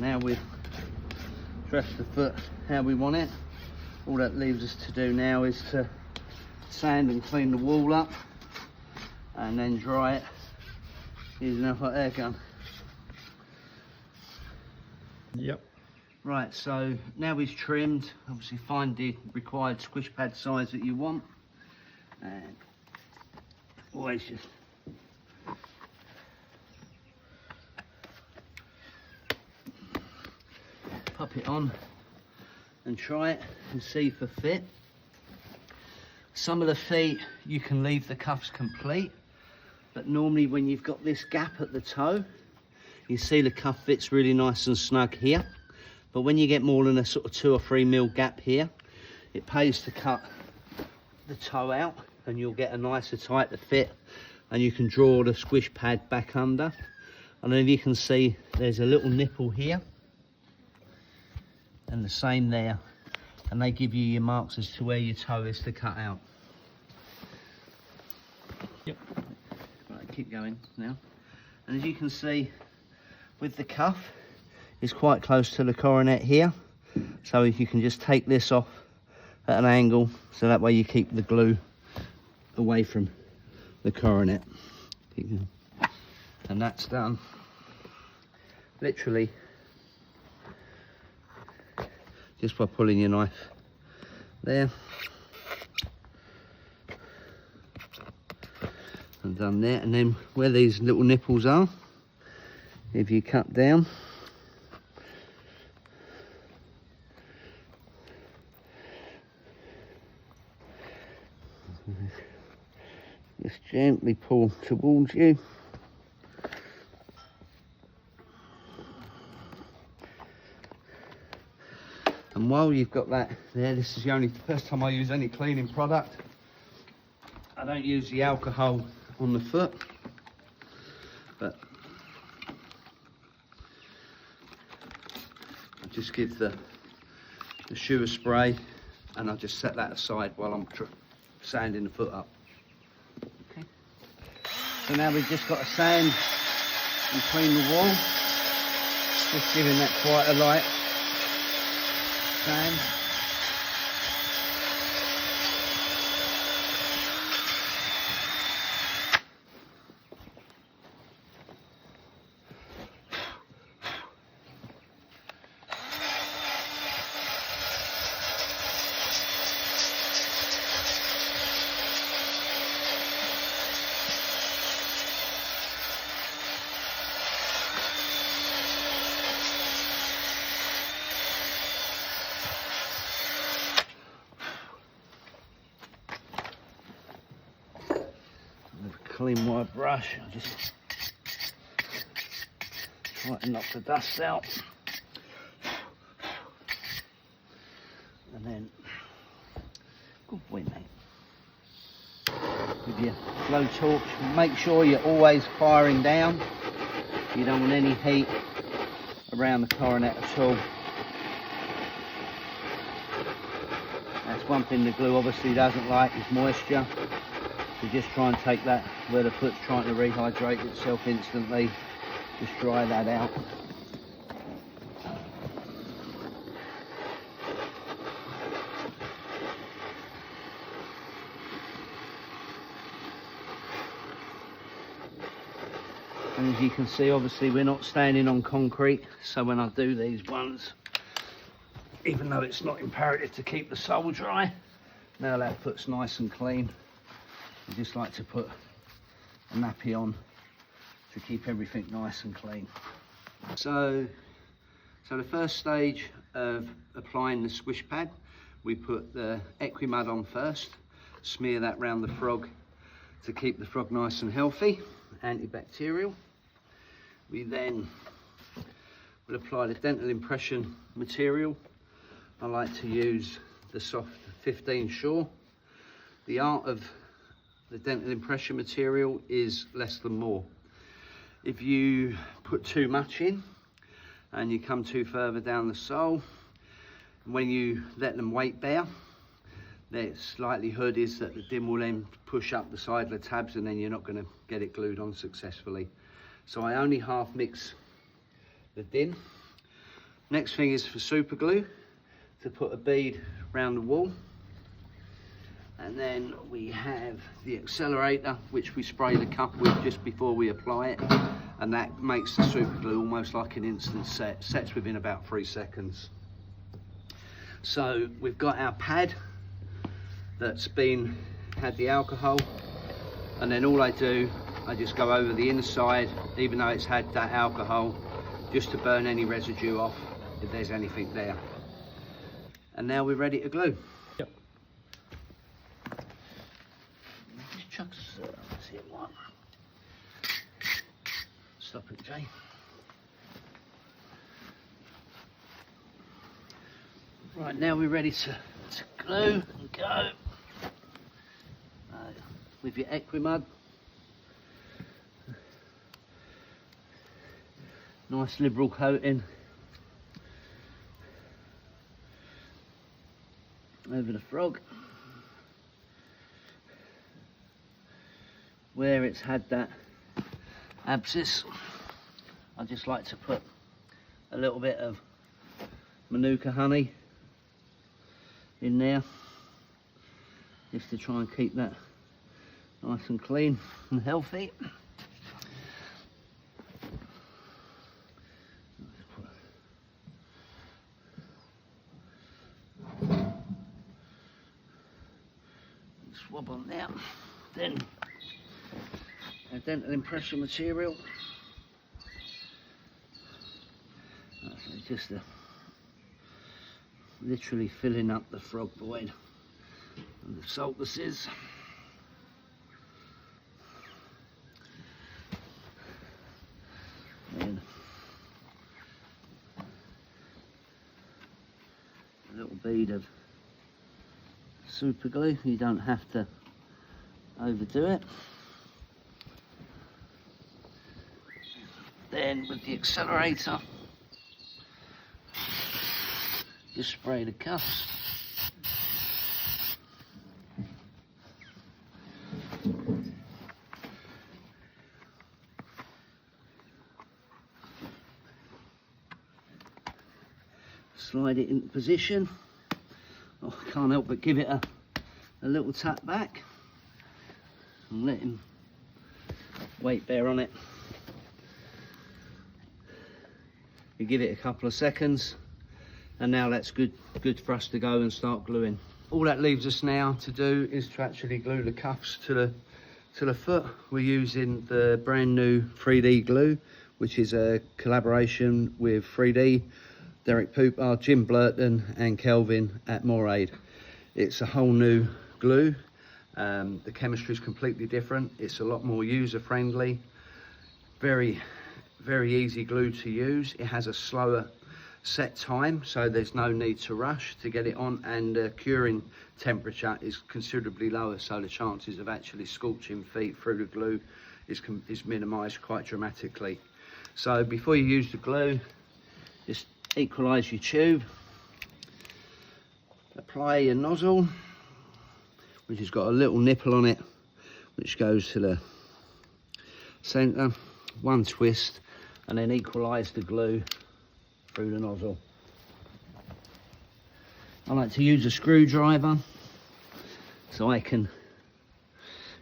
now we've dressed the foot how we want it. All that leaves us to do now is to sand and clean the wall up and then dry it using a hot air gun. Yep. Right, so now we've trimmed, obviously find the required squish pad size that you want, and always just pop it on and try it and see for fit. Some of the feet you can leave the cuffs complete, but normally when you've got this gap at the toe, you see the cuff fits really nice and snug here. But when you get more than a sort of 2 or 3 mil gap here, it pays to cut the toe out and you'll get a nicer tighter fit, and you can draw the squish pad back under. And then you can see there's a little nipple here and the same there, and they give you your marks as to where your toe is to cut out. Yep. Right, keep going now. And as you can see with the cuff, it's quite close to the coronet here, so if you can just take this off at an angle, so that way you keep the glue away from the coronet. And that's done literally just by pulling your knife there and done there. And then where these little nipples are, if you cut down, just gently pull towards you. And while you've got that there, this is the first time I use any cleaning product. I don't use the alcohol on the foot, but I just give the shoe a spray, and I just set that aside while I'm sanding the foot up. Okay. So now we've just got to sand and clean the wall, just giving that quite a light sand. Clean wide brush, I just try to knock the dust out, and then good boy, mate. With your blow torch, make sure you're always firing down. You don't want any heat around the coronet at all. That's one thing the glue obviously doesn't like, is moisture. So just try and take that where the foot's trying to rehydrate itself instantly, just dry that out. And as you can see, obviously we're not standing on concrete, so when I do these ones, even though it's not imperative to keep the sole dry, now that foot's nice and clean, I just like to put a nappy on to keep everything nice and clean. So the first stage of applying the squish pad, we put the Equimud on first, smear that round the frog to keep the frog nice and healthy, antibacterial. We then will apply the dental impression material. I like to use the soft 15 Shore. The art of the dental impression material is less than more. If you put too much in and you come too further down the sole, when you let them weight bear, the likelihood is that the dim will then push up the side of the tabs, and then you're not going to get it glued on successfully. So I only half mix the din, Next thing is for super glue, to put a bead round the wall. And then we have the accelerator, which we spray the cup with just before we apply it. And that makes the super glue almost like an instant set. Sets within about 3 seconds. So we've got our pad that's had the alcohol. And then all I do, I just go over the inside, even though it's had that alcohol, just to burn any residue off if there's anything there. And now we're ready to glue. Yep. Just chuck let's hit one. Stop it, Jay. Right, now we're ready to glue and go. With your Equimud. Nice liberal coating over the frog. Where it's had that abscess, I just like to put a little bit of Manuka honey in there, just to try and keep that nice and clean and healthy. Swab on there. Then our dental impression material. It's just literally filling up the frog void and the sulcuses. Then a little bead of super glue. You don't have to overdo it. Then with the accelerator, just spray the cuffs. Slide it into position. Oh, I can't help but give it a little tap back and let him weight bear on it. You give it a couple of seconds, and now that's good for us to go and start gluing. All that leaves us now to do is to actually glue the cuffs to the foot. We're using the brand new 3D glue, which is a collaboration with 3D, Derek Poupard, Jim Blurton and Kelvin at Moraid. It's a whole new glue. The chemistry is completely different. It's a lot more user friendly. Very easy glue to use. It has a slower set time, so there's no need to rush to get it on, and the curing temperature is considerably lower, so the chances of actually scorching feet through the glue is minimised quite dramatically. So before you use the glue, just equalise your tube, apply your nozzle, which has got a little nipple on it which goes to the centre, one twist, and then equalise the glue through the nozzle. I like to use a screwdriver so I can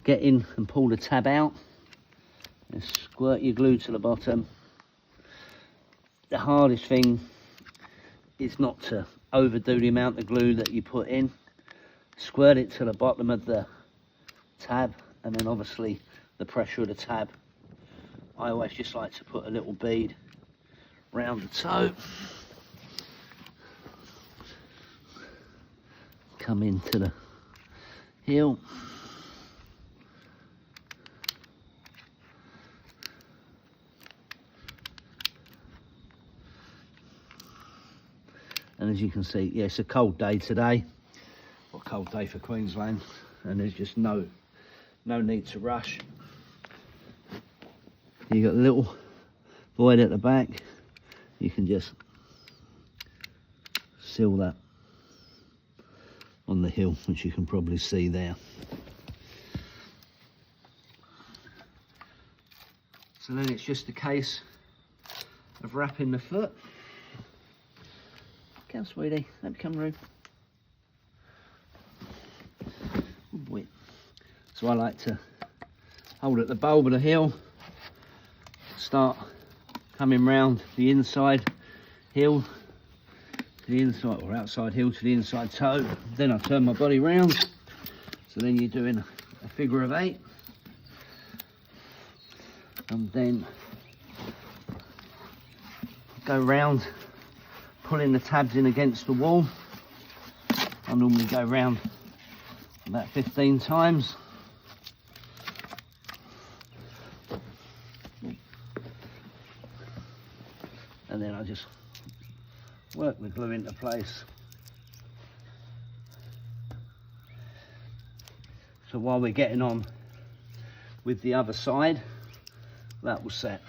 get in and pull the tab out and squirt your glue to the bottom. The hardest thing is not to overdo the amount of glue that you put in. Squirt it to the bottom of the tab, and then obviously the pressure of the tab. I always just like to put a little bead round the toe, come into the heel, and as you can see, yeah, it's a cold day today, or a cold day for Queensland, and there's just no need to rush. You got a little void at the back. You can just seal that on the heel, which you can probably see there. So then it's just a case of wrapping the foot. Come, sweetie, let me come round. Good boy. So I like to hold at the bulb of the heel, start coming round the inside heel to the inside, or outside heel to the inside toe. Then I turn my body round. So then you're doing a figure of 8. And then go round, pulling the tabs in against the wall. I normally go round about 15 times. And then I just work the glue into place. So while we're getting on with the other side, that will set.